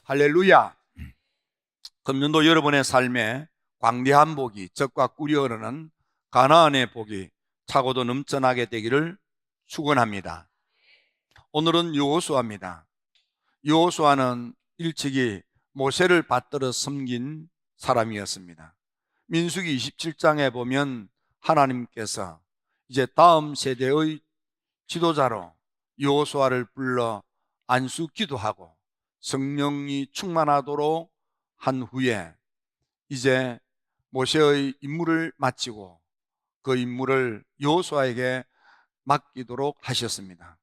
할렐루야. 금년도 여러분의 삶에 광대한 복이 적과 꿀이 흐르는 가나안의 복이 차고도 넘쳐나게 되기를 축원합니다. 오늘은 여호수아입니다. 여호수아는 일찍이 모세를 받들어 섬긴 사람이었습니다. 민수기 27장에 보면 하나님께서 이제 다음 세대의 지도자로 여호수아를 불러 안수 기도하고 성령이 충만하도록 한 후에 이제 모세의 임무를 마치고 그 임무를 여호수아에게 맡기도록 하셨습니다.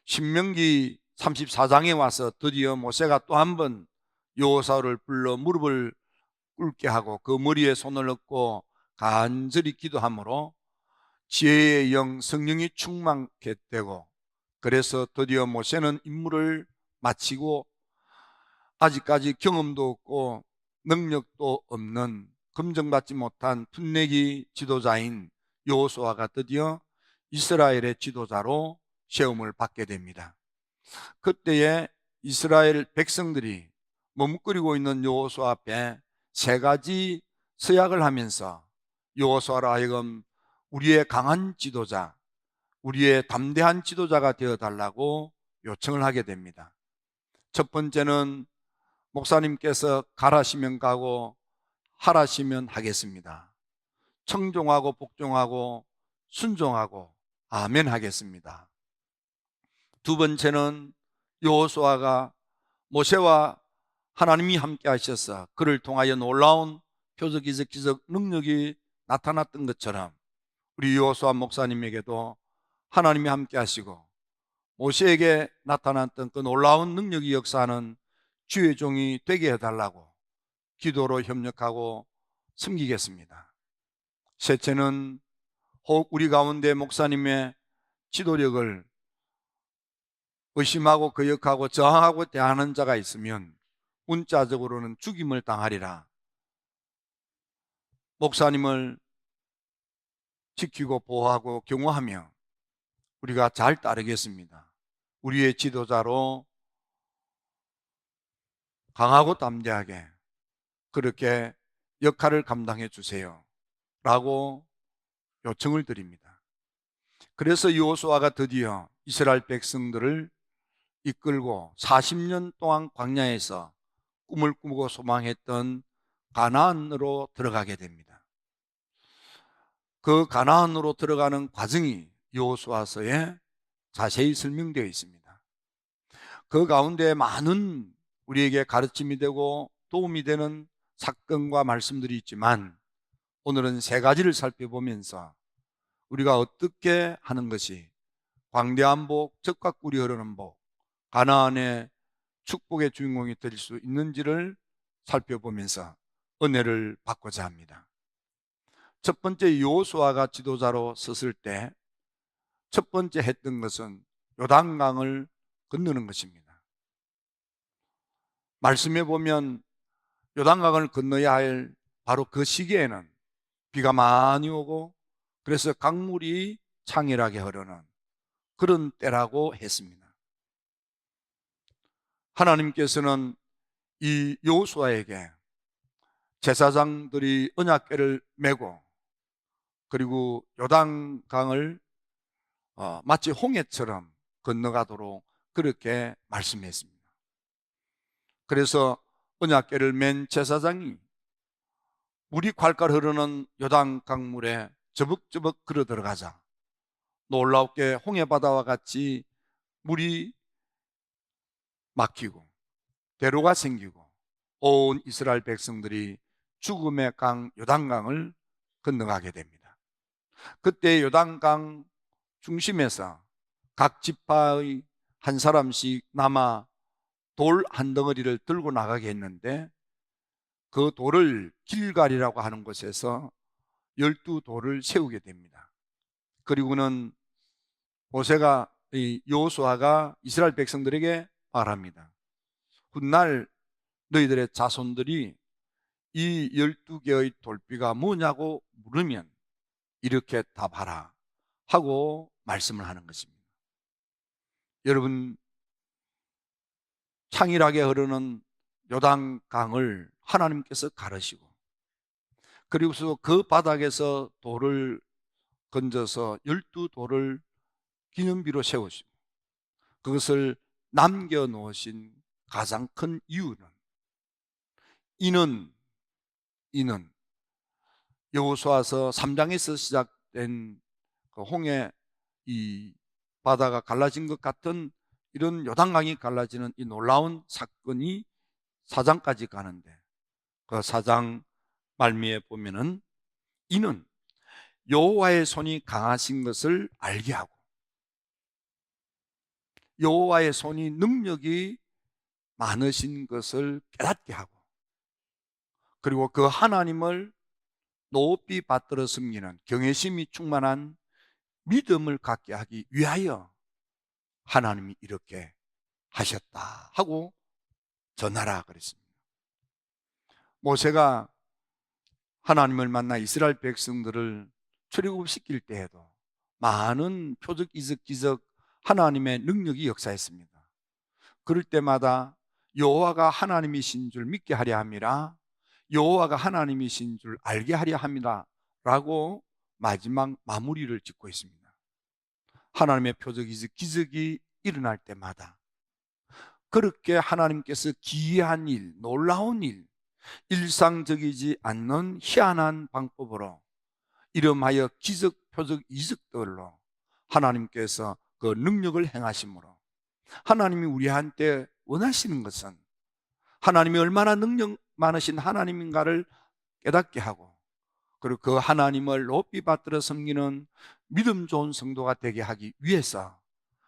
신명기 34장에 와서 드디어 모세가 또 한 번 여호수아를 불러 무릎을 꿇게 하고 그 머리에 손을 얹고 간절히 기도함으로 지혜의 영 성령이 충만케 되고, 그래서 드디어 모세는 임무를 마치고 아직까지 경험도 없고 능력도 없는 검증받지 못한 풋내기 지도자인 여호수아가 드디어 이스라엘의 지도자로 시험을 받게 됩니다. 그때에 이스라엘 백성들이 머뭇거리고 있는 여호수아 앞에 세 가지 서약을 하면서 여호수아로 하여금 우리의 강한 지도자, 우리의 담대한 지도자가 되어달라고 요청을 하게 됩니다. 첫 번째는 목사님께서 가라시면 가고 하라시면 하겠습니다. 청종하고 복종하고 순종하고 아멘 하겠습니다. 두 번째는 여호수아가 모세와 하나님이 함께 하셔서 그를 통하여 놀라운 표적 기적 기적 능력이 나타났던 것처럼 우리 여호수아 목사님에게도 하나님이 함께 하시고 모세에게 나타났던 그 놀라운 능력이 역사하는 주의 종이 되게 해달라고 기도로 협력하고 섬기겠습니다. 셋째는 혹 우리 가운데 목사님의 지도력을 의심하고 거역하고 저항하고 대하는 자가 있으면 문자적으로는 죽임을 당하리라. 목사님을 지키고 보호하고 경호하며 우리가 잘 따르겠습니다. 우리의 지도자로 강하고 담대하게 그렇게 역할을 감당해 주세요 라고 요청을 드립니다. 그래서 여호수아가 드디어 이스라엘 백성들을 이끌고 40년 동안 광야에서 꿈을 꾸고 소망했던 가나안으로 들어가게 됩니다. 그 가나안으로 들어가는 과정이 여호수아서에 자세히 설명되어 있습니다. 그 가운데 많은 우리에게 가르침이 되고 도움이 되는 사건과 말씀들이 있지만 오늘은 세 가지를 살펴보면서 우리가 어떻게 하는 것이 광대한 복, 적과 꿀이 흐르는 복, 가나안의 축복의 주인공이 될 수 있는지를 살펴보면서 은혜를 받고자 합니다. 첫 번째, 여호수아가 지도자로 섰을 때 첫 번째 했던 것은 요단강을 건너는 것입니다. 말씀해 보면 요단강을 건너야 할 바로 그 시기에는 비가 많이 오고 그래서 강물이 창일하게 흐르는 그런 때라고 했습니다. 하나님께서는 이 여호수아에게 제사장들이 언약궤를 메고 그리고 요단강을 마치 홍해처럼 건너가도록 그렇게 말씀했습니다. 그래서 언약궤를 맨 제사장이 물이 콸콸 흐르는 요단강물에 저벅저벅 걸어 들어가자 놀랍게 홍해바다와 같이 물이 막히고 대로가 생기고 온 이스라엘 백성들이 죽음의 강 요단강을 건너가게 됩니다. 그때 요단강 중심에서 각 지파의 한 사람씩 남아 돌 한 덩어리를 들고 나가게 했는데 그 돌을 길갈이라고 하는 곳에서 12돌을 세우게 됩니다. 그리고는 모세가 여호수아가 이스라엘 백성들에게 말합니다. 훗날 너희들의 자손들이 이 12개의 돌비가 뭐냐고 물으면 이렇게 답하라 하고 말씀을 하는 것입니다. 여러분, 창일하게 흐르는 요단강을 하나님께서 가르시고, 그리고서 그 바닥에서 돌을 건져서 12돌을 기념비로 세우시고, 그것을 남겨놓으신 가장 큰 이유는, 이는 여호수아서 3장에서 시작된 그 홍해 이 바다가 갈라진 것 같은 이런 요단강이 갈라지는 이 놀라운 사건이 4장까지 가는데, 그 4장 말미에 보면은 이는 여호와의 손이 강하신 것을 알게 하고, 여호와의 손이 능력이 많으신 것을 깨닫게 하고, 그리고 그 하나님을 높이 받들어 섬기는 경외심이 충만한 믿음을 갖게 하기 위하여 하나님이 이렇게 하셨다 하고 전하라 그랬습니다. 모세가 하나님을 만나 이스라엘 백성들을 출애굽시킬 때에도 많은 표적, 이적, 기적 하나님의 능력이 역사했습니다. 그럴 때마다 여호와가 하나님이신 줄 믿게 하려 함이라, 여호와가 하나님이신 줄 알게 하려 함이라 라고 마지막 마무리를 짓고 있습니다. 하나님의 표적, 이적, 기적이 일어날 때마다 그렇게 하나님께서 기이한 일, 놀라운 일, 일상적이지 않는 희한한 방법으로 이름하여 기적, 표적, 이적들로 하나님께서 그 능력을 행하심으로, 하나님이 우리한테 원하시는 것은 하나님이 얼마나 능력 많으신 하나님인가를 깨닫게 하고, 그리고 그 하나님을 높이 받들어 섬기는 믿음 좋은 성도가 되게 하기 위해서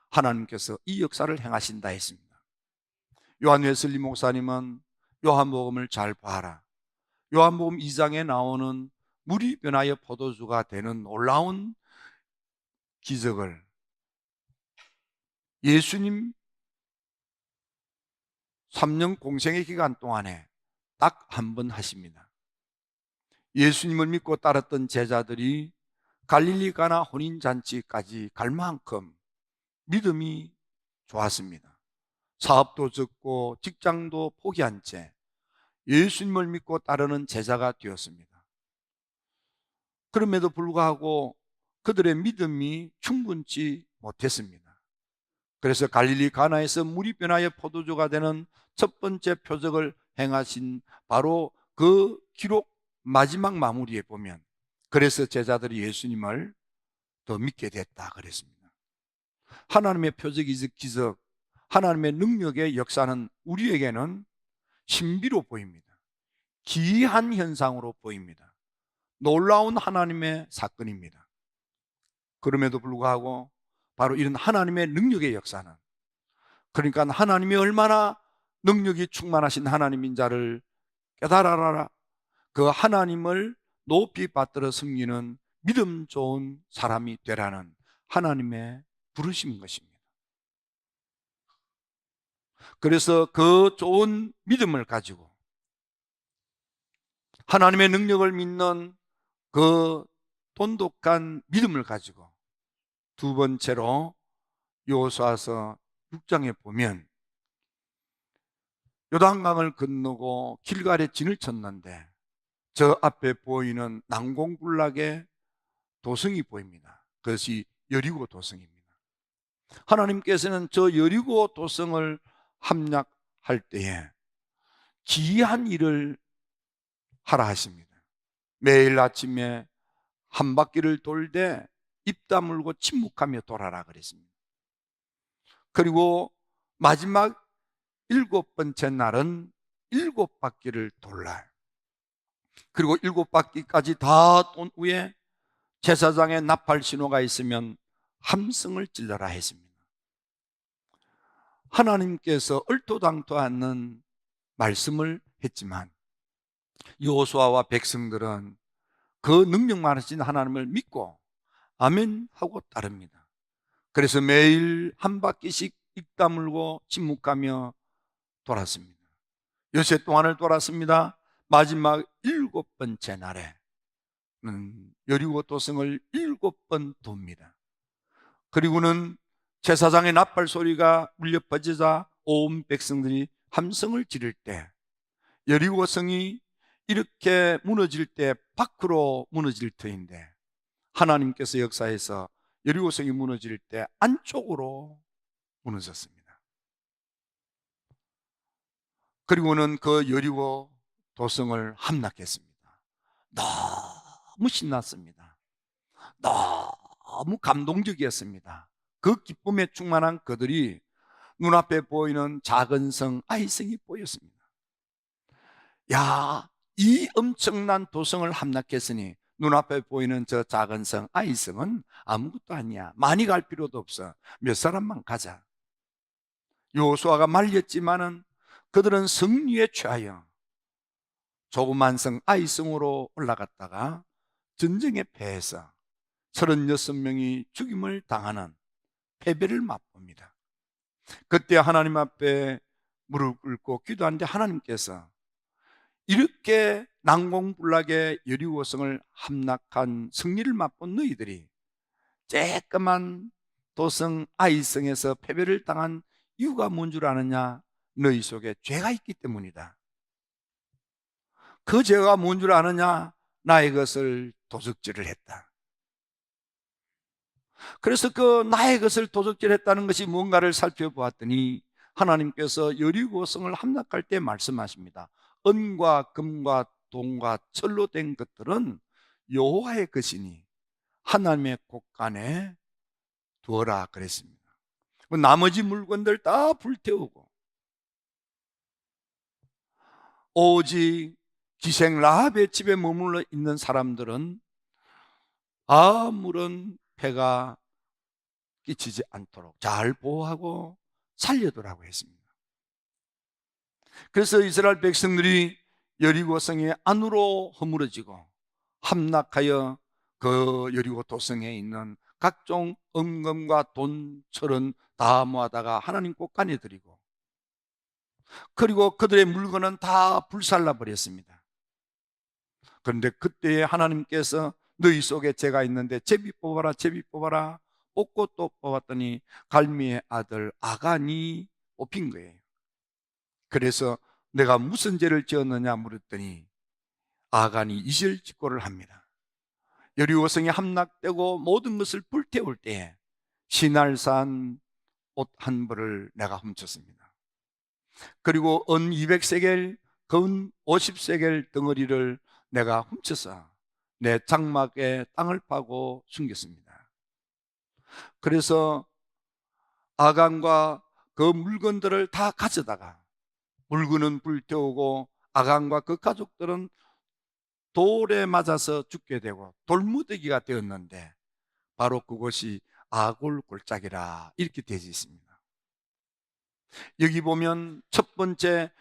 하나님께서 이 역사를 행하신다 했습니다. 요한 웨슬리 목사님은 요한복음을 잘 봐라, 요한복음 2장에 나오는 물이 변하여 포도주가 되는 놀라운 기적을 예수님 3년 공생의 기간 동안에 딱 한 번 하십니다. 예수님을 믿고 따랐던 제자들이 갈릴리 가나 혼인잔치까지 갈 만큼 믿음이 좋았습니다. 사업도 접고 직장도 포기한 채 예수님을 믿고 따르는 제자가 되었습니다. 그럼에도 불구하고 그들의 믿음이 충분치 못했습니다. 그래서 갈릴리 가나에서 물이 변하여 포도주가 되는 첫 번째 표적을 행하신 바로 그 기록 마지막 마무리에 보면, 그래서 제자들이 예수님을 더 믿게 됐다 그랬습니다. 하나님의 표적, 이적, 기적, 하나님의 능력의 역사는 우리에게는 신비로 보입니다. 기이한 현상으로 보입니다. 놀라운 하나님의 사건입니다. 그럼에도 불구하고 바로 이런 하나님의 능력의 역사는, 그러니까 하나님이 얼마나 능력이 충만하신 하나님인 자를 깨달아라, 그 하나님을 높이 받들어 섬기는 믿음 좋은 사람이 되라는 하나님의 부르심인 것입니다. 그래서 그 좋은 믿음을 가지고 하나님의 능력을 믿는 그 돈독한 믿음을 가지고 두 번째로 여호수아서 6장에 보면 요단강을 건너고 길갈에 진을 쳤는데 저 앞에 보이는 난공불락의 도성이 보입니다. 그것이 여리고 도성입니다. 하나님께서는 저 여리고 도성을 함락할 때에 기이한 일을 하라 하십니다. 매일 아침에 한 바퀴를 돌되 입 다물고 침묵하며 돌아라 그랬습니다. 그리고 마지막 7번째 날은 7바퀴를 돌라. 그리고 7바퀴까지 다 돈 후에 제사장의 나팔 신호가 있으면 함성을 찔러라 했습니다. 하나님께서 얼토당토 않는 말씀을 했지만 여호수아와 백성들은 그 능력 많으신 하나님을 믿고 아멘 하고 따릅니다. 그래서 매일 한 바퀴씩 입 다물고 침묵하며 돌았습니다. 여세 동안을 돌았습니다. 마지막 7번째 날에 여리고 도성을 7번 돕니다. 그리고는 제사장의 나팔 소리가 울려 퍼지자 온 백성들이 함성을 지를 때 여리고성이 이렇게 무너질 때 밖으로 무너질 터인데 하나님께서 역사에서 여리고성이 무너질 때 안쪽으로 무너졌습니다. 그리고는 그 여리고 도성을 함락했습니다. 너무 신났습니다. 너무 감동적이었습니다. 그 기쁨에 충만한 그들이 눈앞에 보이는 작은 성 아이성이 보였습니다. 야, 이 엄청난 도성을 함락했으니 눈앞에 보이는 저 작은 성 아이성은 아무것도 아니야. 많이 갈 필요도 없어. 몇 사람만 가자. 여호수아가 말렸지만은 그들은 승리에 취하여 조그만 성 아이성으로 올라갔다가 전쟁에 패해서 36명이 죽임을 당하는 패배를 맛봅니다. 그때 하나님 앞에 무릎 꿇고 기도하는데 하나님께서 이렇게 난공불락의 여리고성을 함락한 승리를 맛본 너희들이 쬐끄만 도성 아이성에서 패배를 당한 이유가 뭔 줄 아느냐? 너희 속에 죄가 있기 때문이다. 그 죄가 뭔 줄 아느냐? 나의 것을 도적질을 했다. 그래서 그 나의 것을 도적질했다는 것이 뭔가를 살펴보았더니 하나님께서 여리고성을 함락할 때 말씀하십니다. 은과 금과 동과 철로 된 것들은 여호와의 것이니 하나님의 곳간에 두어라 그랬습니다. 나머지 물건들 다 불태우고 오직 기생 라합의 집에 머물러 있는 사람들은 아무런 폐가 끼치지 않도록 잘 보호하고 살려두라고 했습니다. 그래서 이스라엘 백성들이 여리고성의 안으로 허물어지고 함락하여 그 여리고 도성에 있는 각종 은금과 돈, 철은 다 모아다가 하나님 곳간에 드리고 그리고 그들의 물건은 다 불살라 버렸습니다. 그런데 그때에 하나님께서 너희 속에 죄가 있는데 제비 뽑아라 제비 뽑아라 뽑고 또 뽑았더니 갈미의 아들 아간이 뽑힌 거예요. 그래서 내가 무슨 죄를 지었느냐 물었더니 아간이 이절직고를 합니다. 여리고성이 함락되고 모든 것을 불태울 때에 시날산 옷 한 벌을 내가 훔쳤습니다. 그리고 은 200세겔, 금 50세겔 덩어리를 내가 훔쳐서 내 장막에 땅을 파고 숨겼습니다. 그래서 아간과 그 물건들을 다 가져다가 물건은 불태우고 아간과 그 가족들은 돌에 맞아서 죽게 되고 돌무더기가 되었는데 바로 그것이 아골 골짜기라 이렇게 되어 있습니다. 여기 보면 첫 번째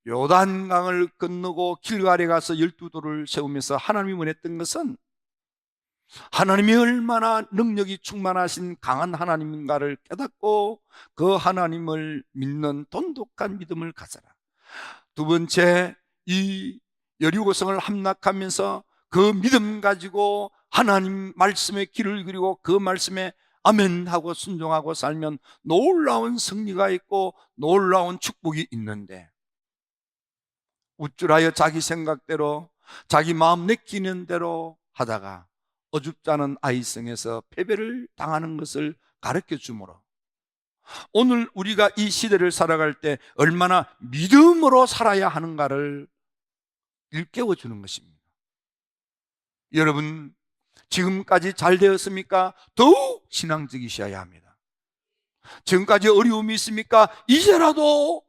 요단강을 건너고 길갈에 가서 12돌을 세우면서 하나님이 원했던 것은 하나님이 얼마나 능력이 충만하신 강한 하나님인가를 깨닫고 그 하나님을 믿는 돈독한 믿음을 가져라. 두 번째, 이 여리고성을 함락하면서 그 믿음 가지고 하나님 말씀에 귀를 기울이고 그 말씀에 아멘하고 순종하고 살면 놀라운 승리가 있고 놀라운 축복이 있는데 우쭐하여 자기 생각대로 자기 마음 내키는 대로 하다가 어줍지 않은 아이성에서 패배를 당하는 것을 가르쳐 주므로 오늘 우리가 이 시대를 살아갈 때 얼마나 믿음으로 살아야 하는가를 일깨워 주는 것입니다. 여러분, 지금까지 잘 되었습니까? 더욱 신앙적이셔야 합니다. 지금까지 어려움이 있습니까? 이제라도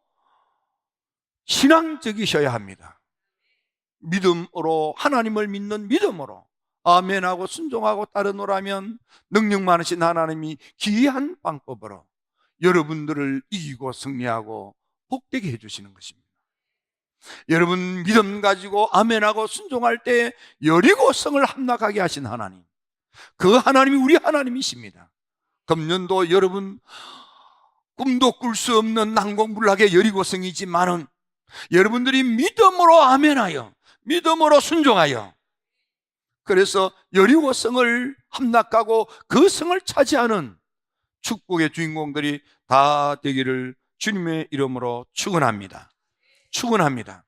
신앙적이셔야 합니다. 믿음으로, 하나님을 믿는 믿음으로 아멘하고 순종하고 따르노라면 능력 많으신 하나님이 기이한 방법으로 여러분들을 이기고 승리하고 복되게 해주시는 것입니다. 여러분 믿음 가지고 아멘하고 순종할 때 여리고성을 함락하게 하신 하나님, 그 하나님이 우리 하나님이십니다. 금년도 여러분 꿈도 꿀 수 없는 난공불락의 여리고성이지만은 여러분들이 믿음으로 아멘하여 믿음으로 순종하여 그래서 여리고성을 함락하고 그 성을 차지하는 축복의 주인공들이 다 되기를 주님의 이름으로 축원합니다. 축원합니다.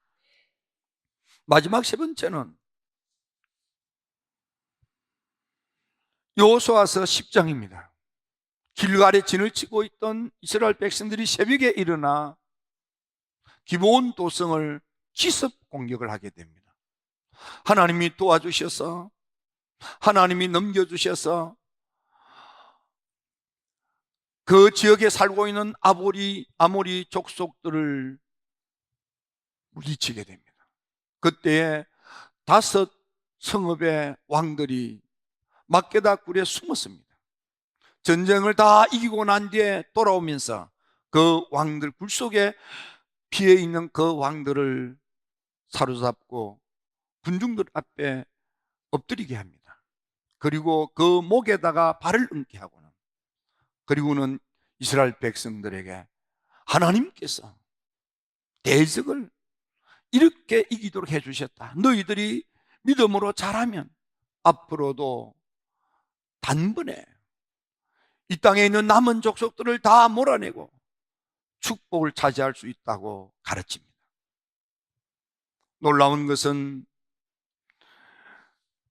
마지막 세 번째는 여호수아서 10장입니다. 길갈에 진을 치고 있던 이스라엘 백성들이 새벽에 일어나 기브온 도성을 기습 공격을 하게 됩니다. 하나님이 도와주셔서, 하나님이 넘겨주셔서 그 지역에 살고 있는 아모리 족속들을 물리치게 됩니다. 그때에 5 성읍의 왕들이 막게다 굴에 숨었습니다. 전쟁을 다 이기고 난 뒤에 돌아오면서 그 왕들, 굴 속에 피해 있는 그 왕들을 사로잡고 군중들 앞에 엎드리게 합니다. 그리고 그 목에다가 발을 얹게 하고는, 그리고는 이스라엘 백성들에게 하나님께서 대적을 이렇게 이기도록 해주셨다. 너희들이 믿음으로 잘하면 앞으로도 단번에 이 땅에 있는 남은 족속들을 다 몰아내고 축복을 차지할 수 있다고 가르칩니다. 놀라운 것은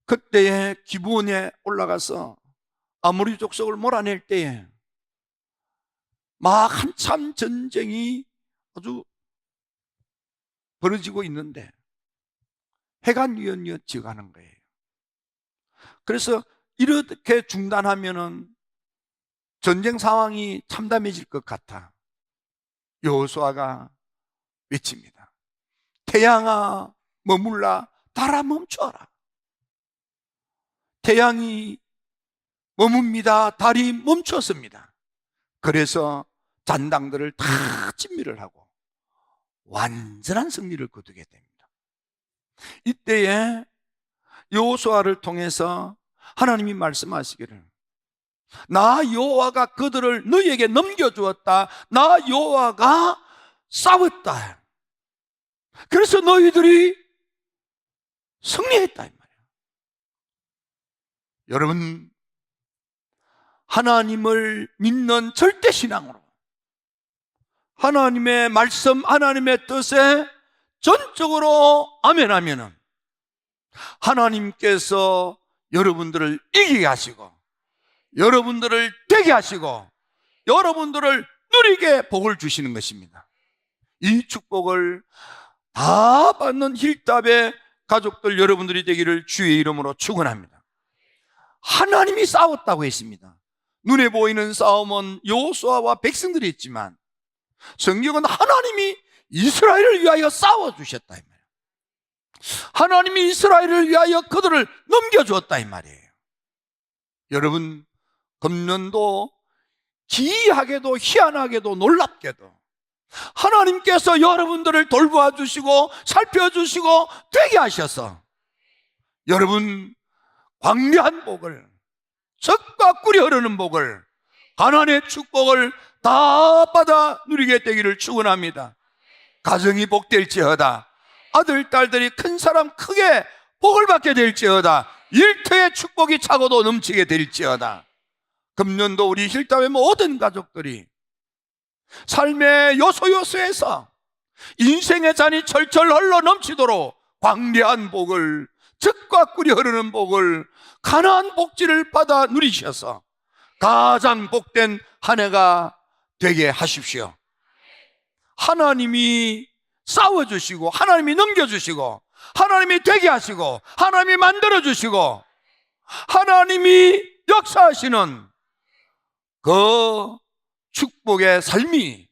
그때에 기브온에 올라가서 아모리 족속을 몰아낼 때에 막 한참 전쟁이 아주 벌어지고 있는데 해가 뉘엿뉘엿 지어가는 거예요. 그래서 이렇게 중단하면은 전쟁 상황이 참담해질 것 같아 여호수아가 외칩니다. 태양아 머물라, 달아 멈춰라. 태양이 머뭅니다. 달이 멈췄습니다. 그래서 잔당들을 다 진멸을 하고 완전한 승리를 거두게 됩니다. 이때에 여호수아를 통해서 하나님이 말씀하시기를, 나 여호와가 그들을 너희에게 넘겨주었다. 나 여호와가 싸웠다. 그래서 너희들이 승리했다 이 말이에요. 여러분, 하나님을 믿는 절대신앙으로 하나님의 말씀, 하나님의 뜻에 전적으로 아멘하면은 하나님께서 여러분들을 이기게 하시고 여러분들을 되게 하시고 여러분들을 누리게 복을 주시는 것입니다. 이 축복을 다 받는 힐답의 가족들 여러분들이 되기를 주의 이름으로 축원합니다. 하나님이 싸웠다고 했습니다. 눈에 보이는 싸움은 여호수아와 백성들이 했지만 성경은 하나님이 이스라엘을 위하여 싸워주셨다 이 말이에요. 하나님이 이스라엘을 위하여 그들을 넘겨주었다 이 말이에요. 여러분, 금년도 기이하게도 희한하게도 놀랍게도 하나님께서 여러분들을 돌보아 주시고 살펴주시고 되게 하셔서 여러분 광대한 복을, 젖과 꿀이 흐르는 복을, 가난의 축복을 다 받아 누리게 되기를 축원합니다. 가정이 복될지어다. 아들, 딸들이 큰 사람 크게 복을 받게 될지어다. 일터의 축복이 차고도 넘치게 될지어다. 금년도 우리 힐담의 모든 가족들이 삶의 요소요소에서 인생의 잔이 철철 흘러 넘치도록 광대한 복을, 젖과 꿀이 흐르는 복을, 가나안 복지를 받아 누리셔서 가장 복된 한 해가 되게 하십시오. 하나님이 싸워주시고 하나님이 넘겨주시고 하나님이 되게 하시고 하나님이 만들어주시고 하나님이 역사하시는 그 축복의 삶이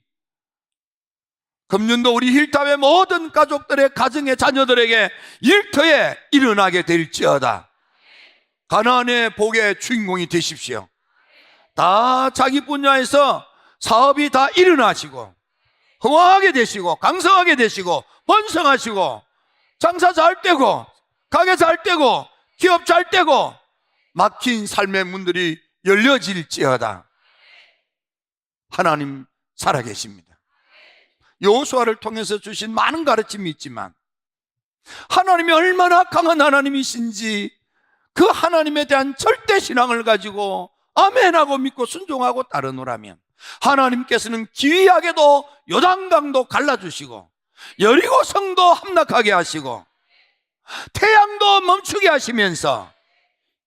금년도 우리 힐탑의 모든 가족들의 가정의 자녀들에게 일터에 일어나게 될지어다. 가나안의 복의 주인공이 되십시오. 다 자기 분야에서 사업이 다 일어나시고 흥황하게 되시고 강성하게 되시고 번성하시고 장사 잘 되고 가게 잘 되고 기업 잘 되고 막힌 삶의 문들이 열려질지어다. 하나님 살아계십니다. 여호수아를 통해서 주신 많은 가르침이 있지만 하나님이 얼마나 강한 하나님이신지 그 하나님에 대한 절대 신앙을 가지고 아멘하고 믿고 순종하고 따르노라면 하나님께서는 기이하게도 요단강도 갈라주시고 여리고 성도 함락하게 하시고 태양도 멈추게 하시면서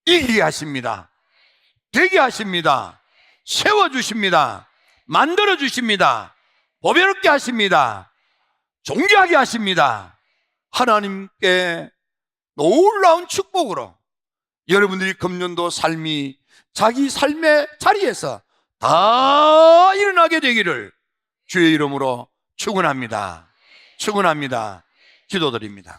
이기게 하십니다. 되게 하십니다. 세워주십니다. 만들어주십니다. 보배롭게 하십니다. 존귀하게 하십니다. 하나님께 놀라운 축복으로 여러분들이 금년도 삶이 자기 삶의 자리에서 다 일어나게 되기를 주의 이름으로 축원합니다. 축원합니다. 기도드립니다.